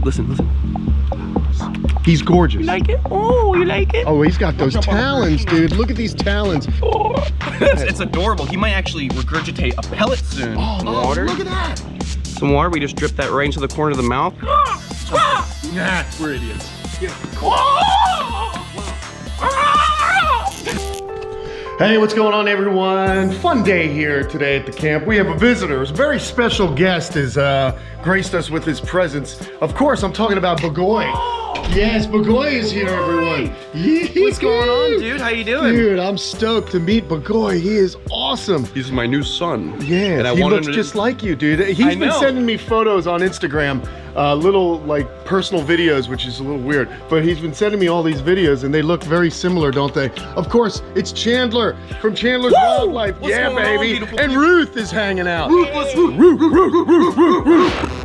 Listen, listen. He's gorgeous. You like it? Oh, you like it? Oh, he's got those talons, dude. Look at these talons. Oh. It's adorable. He might actually regurgitate a pellet soon. Oh, water. Look at that. Some water. We just drip that right into the corner of the mouth. Nah, we're idiots. Hey, what's going on, everyone? Fun day here today at the camp. We have a visitor. A very special guest has graced us with his presence. Of course, I'm talking about Bagoy. Yes, Bagoy is here, everyone. What's going on, dude? How you doing? Dude, I'm stoked to meet Bagoy. He is awesome. He's my new son. Yeah, he looks just like you, dude. He's been sending me photos on Instagram, little like personal videos, which is a little weird, but he's been sending me all these videos and they look very similar, don't they? Of course, it's Chandler from Chandler's Wildlife. What's yeah, going on, baby. beautiful And people? Ruth is hanging out. Ruthless Ruth. Ruth.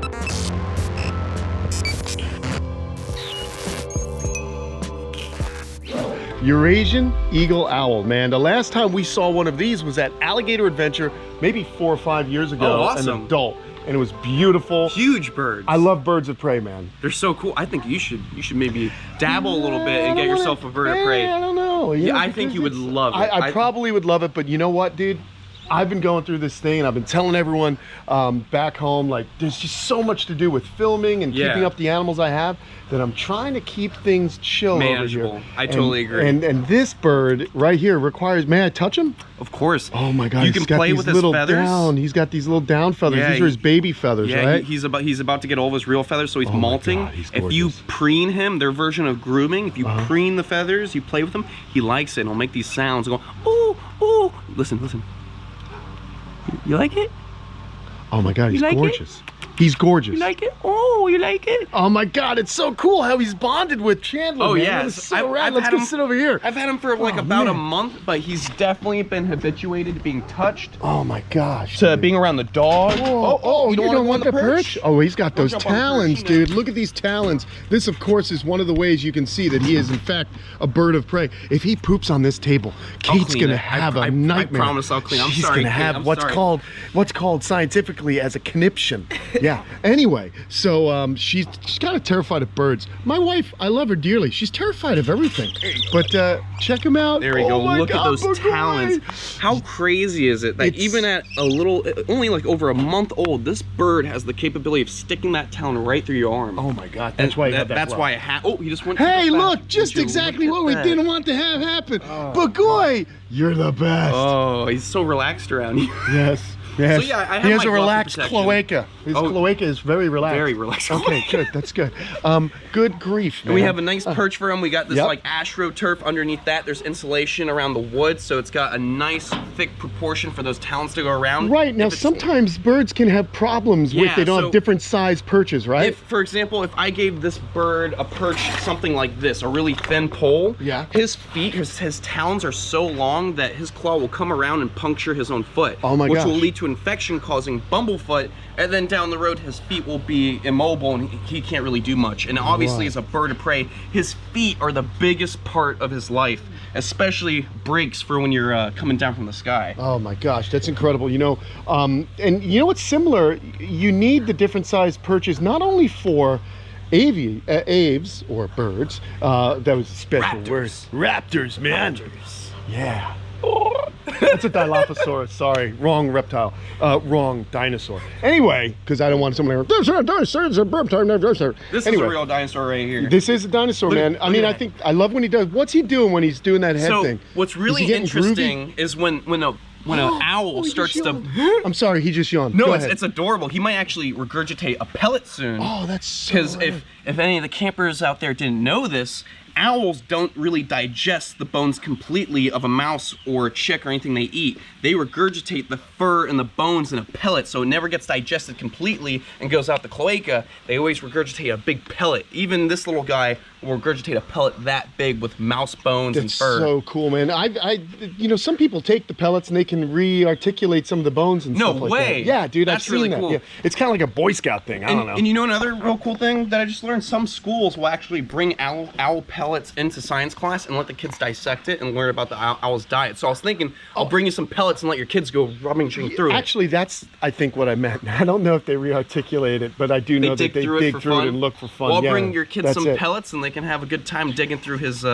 Eurasian eagle owl, man. The last time we saw one of these was at Alligator Adventure, maybe 4 or 5 years ago. Oh, awesome. An adult, and it was beautiful. Huge birds. I love birds of prey, man. They're so cool. I think you should maybe dabble a little bit and get yourself a bird of prey. I don't know. Yeah, I think you would love it. I probably would love it, but you know what, dude? I've been going through this thing and I've been telling everyone back home, like, there's just so much to do with filming and keeping up the animals I have that I'm trying to keep things chill manageable. over here. I totally agree. And this bird right here requires, may I touch him? Of course. Oh my God, you can play with his feathers. He's got these little down feathers. Yeah, these are his baby feathers, right? He's about to get all of his real feathers, so he's molting. God, he's if you preen him, their version of grooming, if you preen the feathers, you play with him, he likes it and he'll make these sounds and go, ooh, ooh. Listen, listen. You like it? Oh my God, he's like gorgeous. He's gorgeous. You like it? Oh, you like it? Oh my God, it's so cool how he's bonded with Chandler. Oh, man. yeah. Let's go sit over here. I've had him for like about a month, but he's definitely been habituated to being touched. Oh my gosh. To being around the dog. Oh, you don't want the perch? Oh, he's got those jump on the talons, perch, you know. dude. Look at these talons. This, of course, is one of the ways you can see that he is, in fact, a bird of prey. If he poops on this table, Kate's gonna have a nightmare. I promise I'll clean. I'm She's sorry. gonna have what's called scientifically as a conniption. Yeah. Anyway, so she's kind of terrified of birds. My wife, I love her dearly. She's terrified of everything. But check him out. There we go. Look at those Bagoy. talons. How crazy is it that even at a little, only like over a month old, this bird has the capability of sticking that talon right through your arm. Oh my God. That's why. That's why it happened. Oh, he just went. Hey, look! Just exactly what we didn't want to have happen. Bagoy, you're the best. Oh, he's so relaxed around you. Yes. Yes. So yeah, I have he has my a relaxed glove protection. cloaca. His cloaca is very relaxed. Very relaxed. Okay, good. That's good. Good grief, man. And we have a nice perch for him. We got this like astroturf underneath that. There's insulation around the wood, so it's got a nice thick proportion for those talons to go around. Right. Now, sometimes birds can have problems with they don't have different size perches, right? If, for example, if I gave this bird a perch something like this, a really thin pole, his feet, his talons are so long that his claw will come around and puncture his own foot. Oh my gosh. Which will lead to infection causing bumblefoot, and then down the road his feet will be immobile and he can't really do much. And obviously as a bird of prey, his feet are the biggest part of his life, especially brakes for when you're coming down from the sky. Oh my gosh, that's incredible. You know, and you know what's similar? You need the different size perches not only for aves or birds. That was a special word. Raptors, man. Raptors. Yeah. That's a Dilophosaurus. Sorry, wrong reptile. Wrong dinosaur. Anyway, because I don't want somebody to this is a dinosaur, it's a dinosaur. This is a real dinosaur right here. This is a dinosaur, man. I mean, I think I love when he does. What's he doing when he's doing that head thing? What's really interesting is when an owl starts to. I'm sorry, he just yawned. No, it's adorable. He might actually regurgitate a pellet soon. Oh, that's so. Because if any of the campers out there didn't know this, owls don't really digest the bones completely of a mouse or a chick or anything they eat. They regurgitate the fur and the bones in a pellet, so it never gets digested completely and goes out the cloaca. They always regurgitate a big pellet. Even this little guy regurgitate a pellet that big with mouse bones and That's fur. so cool, man. You know, some people take the pellets and they can re-articulate some of the bones and No stuff like way. that. Yeah, dude, That's I've seen really that. cool. Yeah. It's kind of like a Boy Scout thing. I don't know. And you know another real cool thing that I just learned? Some schools will actually bring owl pellets into science class and let the kids dissect it and learn about the owl's diet. So I was thinking, I'll bring you some pellets and let your kids go rummaging through it. Actually, that's, I think, what I meant. I don't know if they re-articulated it, but I do know that they dig through it and look for fun. Well, I'll Yeah, bring your kids that's some it. pellets and they can have a good time digging through his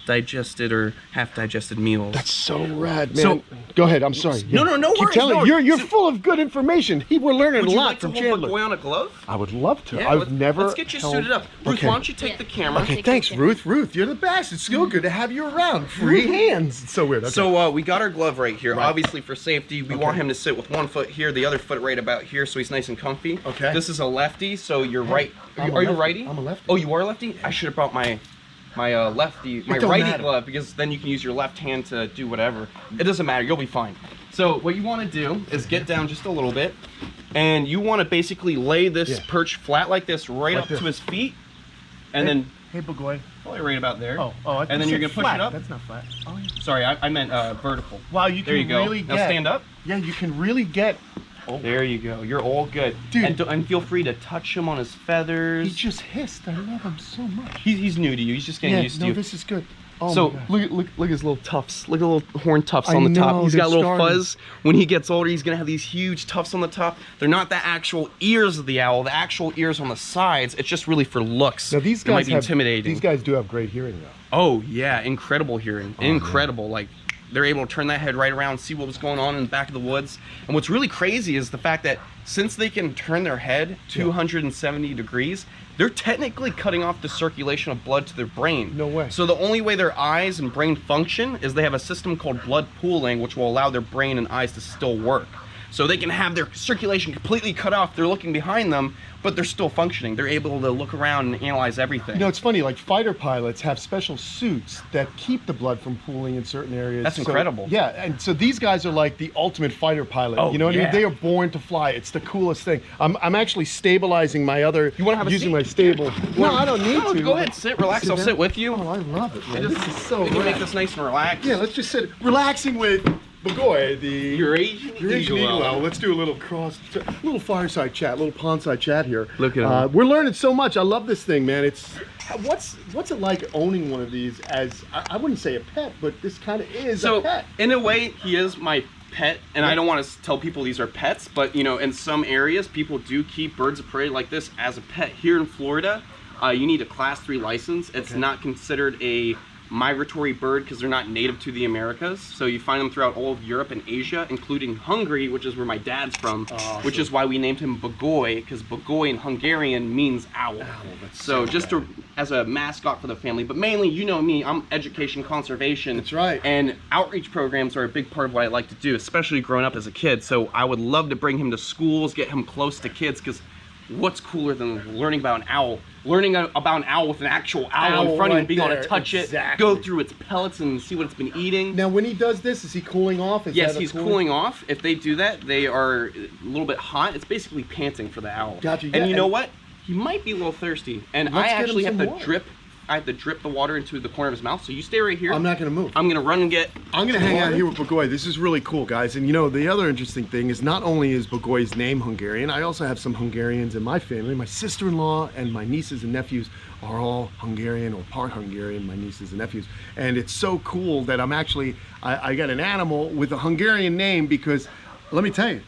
digested or half-digested meals. That's so rad, man. So- Go ahead. I'm sorry. No, no, no Keep worries, telling no me. worries. You're So- full of good information. We're learning Would a you lot like to from hold Chandler. Bagoy on a glove? I would love to. Yeah, I've never. Let's get you held- suited up. Ruth, Okay. why don't you take the camera? Okay, Take thanks, it. Ruth. Ruth, you're the best. It's so good to have you around. Free hands. It's so weird. Okay. So we got our glove right here. Right. Obviously for safety, we want him to sit with one foot here, the other foot right about here, so he's nice and comfy. Okay. This is a lefty, so you're right. I'm a Are you lefty. righty? I'm a lefty. Oh, you are a lefty? I should have brought my lefty, my don't righty matter. glove, because then you can use your left hand to do whatever. It doesn't matter. You'll be fine. So what you want to do is get down just a little bit, and you want to basically lay this Yeah. perch flat like this, right Like up this. to his feet, and then Hey, Bagoy. probably right about there. I and then you're gonna push it up. That's not flat. Oh, yeah. Sorry, I meant vertical. Wow, you There can you go. really Now get. stand up. Yeah, you can really get. There you go. You're all good. Dude. And feel free to touch him on his feathers. He just hissed. I love him so much. He's new to you. He's just getting Yeah, used to no, you. this is good. Oh So my God. look at his little tufts. Look at the little horn tufts I on the know, top. He's got a they're little starting. fuzz. When he gets older, he's gonna have these huge tufts on the top. They're not the actual ears of the owl. The actual ears on the sides. It's just really for looks. Now these It might guys be have, intimidating. These guys do have great hearing though. Oh yeah, incredible hearing. Oh, Incredible. Like they're able to turn that head right around, see what was going on in the back of the woods. And what's really crazy is the fact that since they can turn their head 270 degrees, they're technically cutting off the circulation of blood to their brain. No way. So the only way their eyes and brain function is they have a system called blood pooling, which will allow their brain and eyes to still work. So they can have their circulation completely cut off. They're looking behind them, but they're still functioning. They're able to look around and analyze everything. You know, it's funny, like fighter pilots have special suits that keep the blood from pooling in certain areas. That's So- incredible. Yeah, and so these guys are like the ultimate fighter pilot. Oh, You know what I yeah. mean? They are born to fly. It's the coolest thing. I'm actually stabilizing my other, You wanna have a using seat? my stable. No, I don't need No, to. go ahead, sit, relax. I'll down? sit with you. Oh, I love it, man. This is so we can make rad. this nice and relaxed. Yeah, let's just sit, relaxing with Bagoy, the Eurasian Eurasian eagle eagle owl. owl. Let's do a little little fireside chat, little pondside chat here. Look at him. We're learning so much. I love this thing, man. It's what's it like owning one of these as I wouldn't say a pet, but this kind of is a So pet. in a way, he is my pet, and I don't want to tell people these are pets, but you know, in some areas, people do keep birds of prey like this as a pet. Here in Florida, you need a Class 3 license. It's not considered a migratory bird because they're not native to the Americas. So you find them throughout all of Europe and Asia, including Hungary, which is where my dad's from, which is why we named him Bagoy, because Bagoy in Hungarian means owl. So just as a mascot for the family, but mainly, you know me, I'm education conservation. That's right. And outreach programs are a big part of what I like to do, especially growing up as a kid. So I would love to bring him to schools, get him close to kids, because what's cooler than learning about an owl? Learning about an owl with an actual owl in front of you, right being able there, to touch exactly. it, go through its pellets and see what it's been eating. Now, when he does this, is he cooling off? Is Yes, that a he's cooling off. If they do that, they are a little bit hot. It's basically panting for the owl. Gotcha, And yeah, you know and- what? He might be a little thirsty. And I Let's get him actually have some to water. drip. I have to drip the water into the corner of his mouth. So you stay right here. I'm not going to move. I'm gonna run and get. I'm going to hang out water. here with Bagoy. This is really cool, guys. And you know, the other interesting thing is not only is Bagoy's name Hungarian, I also have some Hungarians in my family. My sister-in-law and my nieces and nephews are all Hungarian or part Hungarian, my nieces and nephews. And it's so cool that I'm actually, I got an animal with a Hungarian name because, let me tell you,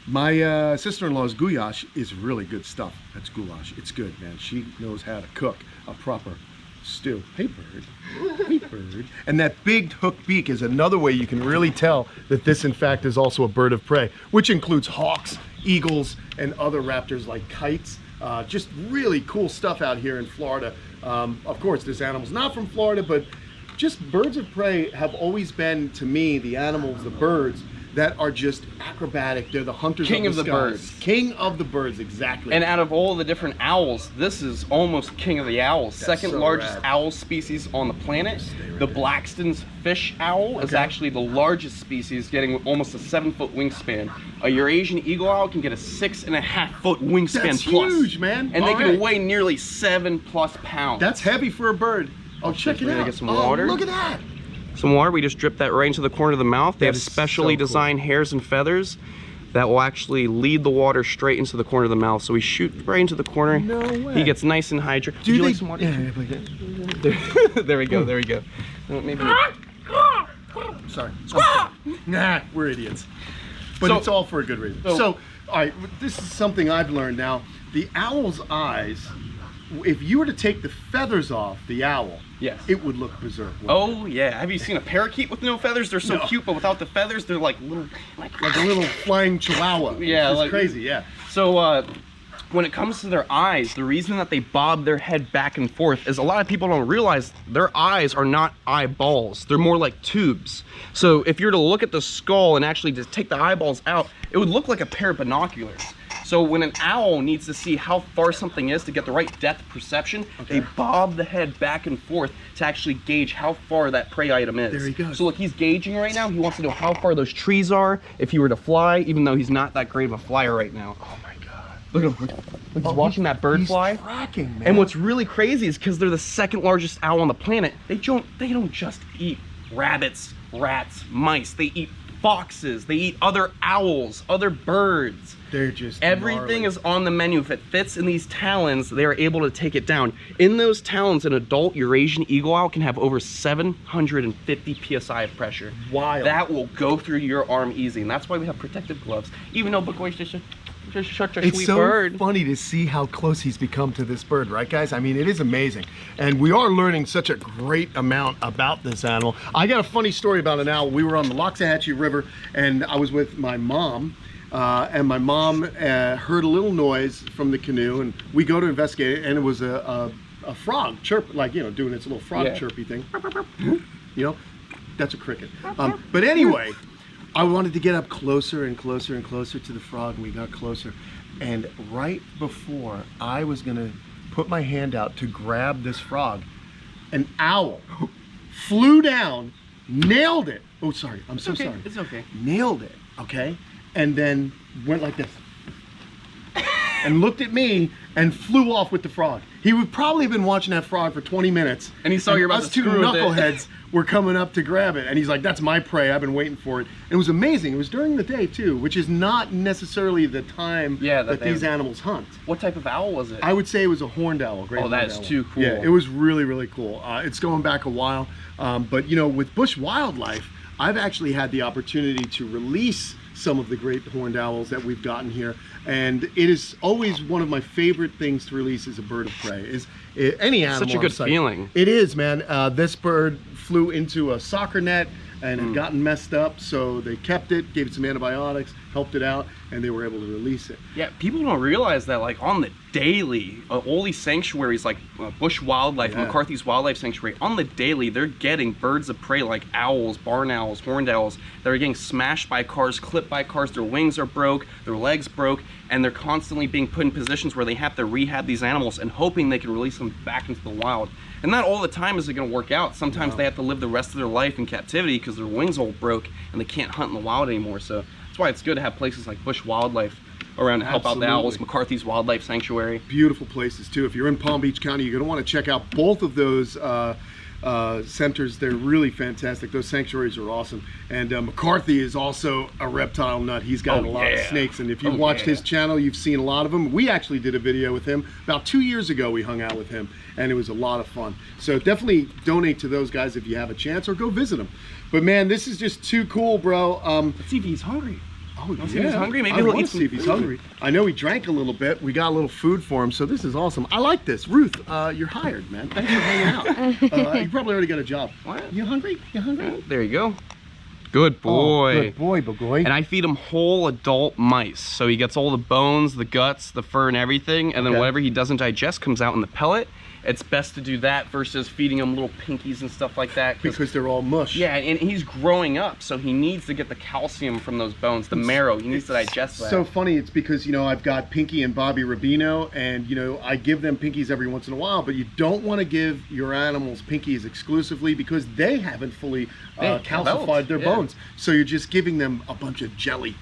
my sister-in-law's goulash is really good stuff. That's goulash. It's good, man. She knows how to cook a proper stew. Hey, bird. Hey, bird. And that big hook beak is another way you can really tell that this, in fact, is also a bird of prey, which includes hawks, eagles, and other raptors like kites. Just really cool stuff out here in Florida. Of course, this animal's not from Florida, but just birds of prey have always been, to me, the animals, the birds that are just acrobatic. They're the hunters King of the of the skies. birds. King of the birds, exactly. And out of all the different owls, this is almost king of the owls. That's Second so largest rad. owl species on the planet. The Blackstone's fish owl is actually the largest species, getting almost a 7-foot wingspan. A Eurasian eagle owl can get a 6.5-foot wingspan That's plus. huge, man. And they All can right. weigh nearly 7+ pounds. That's heavy for a bird. Oh, check it We're gonna out. get some water. Oh, look at that. Some water, we just drip that right into the corner of the mouth. They That have is specially so cool. designed hairs and feathers that will actually lead the water straight into the corner of the mouth. So we shoot right into the corner. No way. He gets nice and hydrated. Would Do you they? like some water? Yeah. There we go, there we go. Maybe. Sorry. Nah, we're idiots. But So- it's all for a good reason. So, all right, this is something I've learned now. The owl's eyes, if you were to take the feathers off the owl, Yes. it would look berserk. Oh yeah, have you seen a parakeet with no feathers? They're so No. cute, but without the feathers, they're like little, Like a little flying chihuahua. Yeah, It's like- crazy, yeah. So when it comes to their eyes, the reason that they bob their head back and forth is a lot of people don't realize their eyes are not eyeballs. They're more like tubes. So if you were to look at the skull and actually just take the eyeballs out, it would look like a pair of binoculars. So when an owl needs to see how far something is to get the right depth perception, they bob the head back and forth to actually gauge how far that prey item is. There he goes. So look, he's gauging right now. He wants to know how far those trees are if he were to fly, even though he's not that great of a flyer right now. Oh my God. Look at him. Look, he's watching that bird He's fly. tracking, man. And what's really crazy is because they're the second largest owl on the planet, they don't just eat rabbits, rats, mice. They eat foxes. They eat other owls, other birds. They're just Everything gnarly. is on the menu. If it fits in these talons, they are able to take it down. In those talons, an adult Eurasian eagle owl can have over 750 psi of pressure. Wild. That will go through your arm easy, and that's why we have protective gloves. Even though Buckway's just such a It's sweet so bird. funny to see how close he's become to this bird, right, guys? I mean, it is amazing. And we are learning such a great amount about this animal. I got a funny story about an owl. We were on the Loxahatchee River, and I was with my mom. And my mom heard a little noise from the canoe, and we go to investigate it, and it was a frog chirp, like, you know, doing its little frog chirpy thing. You know, that's a cricket. But anyway, I wanted to get up closer and closer and closer to the frog, and we got closer. And right before I was gonna put my hand out to grab this frog, an owl flew down, nailed it. Oh, sorry, I'm so sorry. It's okay. Nailed it, okay? And then went like this. And looked at me and flew off with the frog. He would probably have been watching that frog for 20 minutes. And he saw you were about us to two screw with it. knuckleheads were coming up to grab it. And he's like, that's my prey, I've been waiting for it. And it was amazing. It was during the day too, which is not necessarily the time that these animals hunt. What type of owl was it? I would say it was a horned owl. Great Oh, that horned is owl. too cool. Yeah, it was really, really cool. It's going back a while. But you know, with bush wildlife, I've actually had the opportunity to release some of the great horned owls that we've gotten here, and it is always one of my favorite things to release as a bird of prey. Is any animal. Such a good feeling. It is, man. This bird flew into a soccer net and had gotten messed up, so they kept it, gave it some antibiotics, helped it out, and they were able to release it. Yeah, people don't realize that, like, on the daily, all these sanctuaries like Bush Wildlife, McCarthy's Wildlife Sanctuary, on the daily, they're getting birds of prey like owls, barn owls, horned owls that are getting smashed by cars, clipped by cars, their wings are broke, their legs broke, and they're constantly being put in positions where they have to rehab these animals and hoping they can release them back into the wild. And not all the time is it going to work out. Sometimes they have to live the rest of their life in captivity because their wings all broke and they can't hunt in the wild anymore. So that's why it's good to have places like Bush Wildlife around to help out the owls, McCarthy's Wildlife Sanctuary. Beautiful places too. If you're in Palm Beach County, you're going to want to check out both of those centers. They're really fantastic. Those sanctuaries are awesome. And McCarthy is also a reptile nut. He's got a lot of snakes, and if you've watched his channel, you've seen a lot of them. We actually did a video with him about 2 years ago. We hung out with him, and it was a lot of fun. So definitely donate to those guys if you have a chance, or go visit them. But man, this is just too cool, bro. Let's see if he's hungry. Oh, yeah. See if he's hungry. Maybe I he'll want eat to some see if he's food. hungry. I know he drank a little bit. We got a little food for him, so this is awesome. I like this. Ruth, you're hired, man. Thanks for hanging out. You probably already got a job. What? You hungry? You hungry? There you go. Good boy. Oh, good boy, boy. And I feed him whole adult mice. So he gets all the bones, the guts, the fur and everything. And then whatever he doesn't digest comes out in the pellet. It's best to do that versus feeding him little pinkies and stuff like that. Because they're all mush. Yeah, and he's growing up, so he needs to get the calcium from those bones, the marrow. He needs to digest that. So funny, it's because, you know, I've got Pinky and Bobby Rubino, and, you know, I give them Pinkies every once in a while, but you don't want to give your animals Pinkies exclusively because they haven't fully calcified their bones. So you're just giving them a bunch of jelly.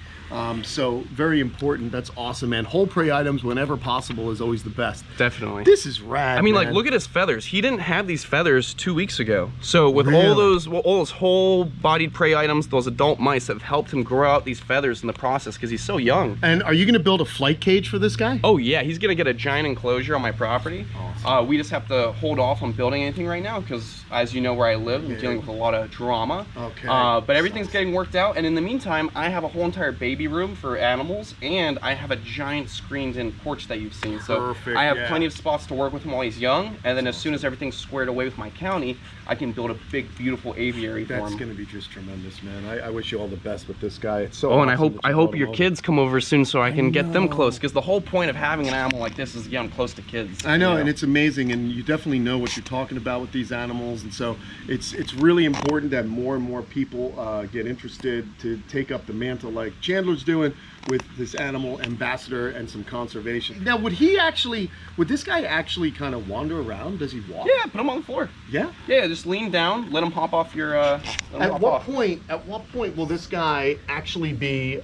So very important. That's awesome, man. Whole prey items whenever possible is always the best. Definitely. This is rad. I mean, man. like, look at his feathers. He didn't have these feathers 2 weeks ago. So with all those whole-bodied prey items, those adult mice have helped him grow out these feathers in the process because he's so young. And are you going to build a flight cage for this guy? Oh yeah, he's gonna get a giant enclosure on my property. Awesome. We just have to hold off on building anything right now because, as you know, where I live, I'm dealing with a lot of drama. Okay. But everything's getting worked out, and in the meantime, I have a whole entire baby room for animals, and I have a giant screened-in porch that you've seen. So I have plenty of spots to work with him while he's young, and then as soon as everything's squared away with my county, I can build a big, beautiful aviary for him. That's gonna be just tremendous, man. I wish you all the best with this guy. It's so and awesome I hope your kids come over soon so I can get them close, because the whole point of having an animal like this is to get them close to kids. I know, and it's amazing, and you definitely know what you're talking about with these animals, and so it's really important that more and more people get interested to take up the mantle like Chandler's doing with this animal ambassador and some conservation. Now, would this guy actually kind of wander around? Does he walk? Yeah, put him on the floor. Yeah? Yeah, just lean down, let him hop off your, At what point will this guy actually be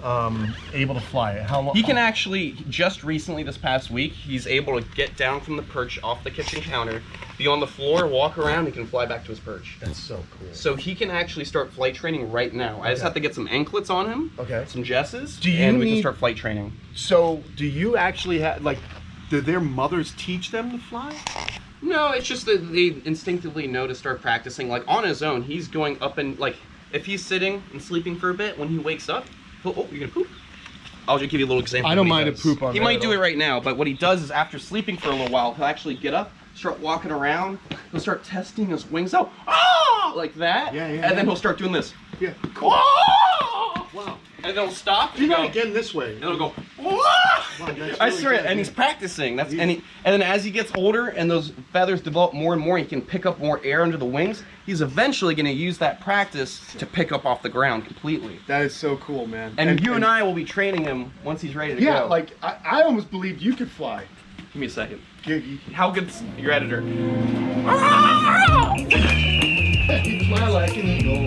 able to fly? How long? He can actually, just recently this past week, he's able to get down from the perch off the kitchen counter, be on the floor, walk around, and can fly back to his perch. That's so cool. So he can actually start flight training right now. I just have to get some anklets on him, some jesses, and we can start flight training. So do you actually have, like, do their mothers teach them to fly? No, it's just that they instinctively know to start practicing. Like, on his own, he's going up and, like, if he's sitting and sleeping for a bit, when he wakes up, oh, you're gonna poop? I'll just give you a little example. I don't mind a poop on He might do it right now, but what he does is after sleeping for a little while, he'll actually get up, start walking around, he'll start testing his wings out, like that, and then he'll start doing this. Yeah. Wow. And then he'll stop. Do that again this way. And it'll go. Wow, I swear, and he's practicing. And then as he gets older and those feathers develop more and more, he can pick up more air under the wings. He's eventually going to use that practice to pick up off the ground completely. That is so cool, man. And you and I will be training him once he's ready to go. Yeah, like I almost believed you could fly. Give me a second. How good's your editor? Fly like an eagle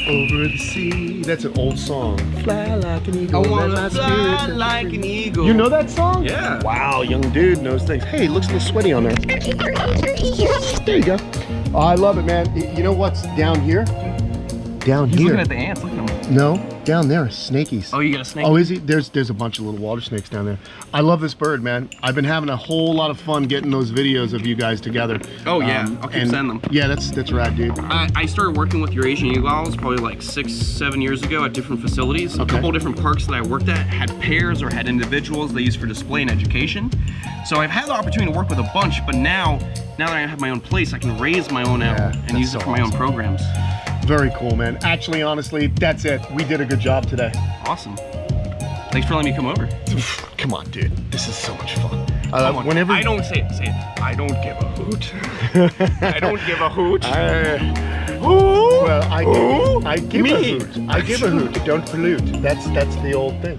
over the sea. That's an old song. Fly like an eagle. I wanna fly like an eagle. You know that song? Yeah. Wow, young dude knows things. Hey, it looks a little sweaty on there. There you go. Oh, I love it, man. You know what's down here? Down He's here. looking at the ants. Look at him. No, down there, snakies. Oh, you got a snake? Oh, is he? There's a bunch of little water snakes down there. I love this bird, man. I've been having a whole lot of fun getting those videos of you guys together. Oh yeah, I'll keep sending them. Yeah, that's rad, dude. I started working with Eurasian eagle owls probably like 6-7 years ago at different facilities. A couple different parks that I worked at had pairs or had individuals they used for display and education. So I've had the opportunity to work with a bunch, but now that I have my own place, I can raise my own owl and use it for my own programs. Very cool, man. Actually, honestly, that's it. We did a good job today. Awesome. Thanks for letting me come over. Come on, dude. This is so much fun. Whenever I don't say it. Say it. I don't give a hoot. I don't give a hoot. Well, I give a hoot. I give a hoot. Don't pollute. That's the old thing.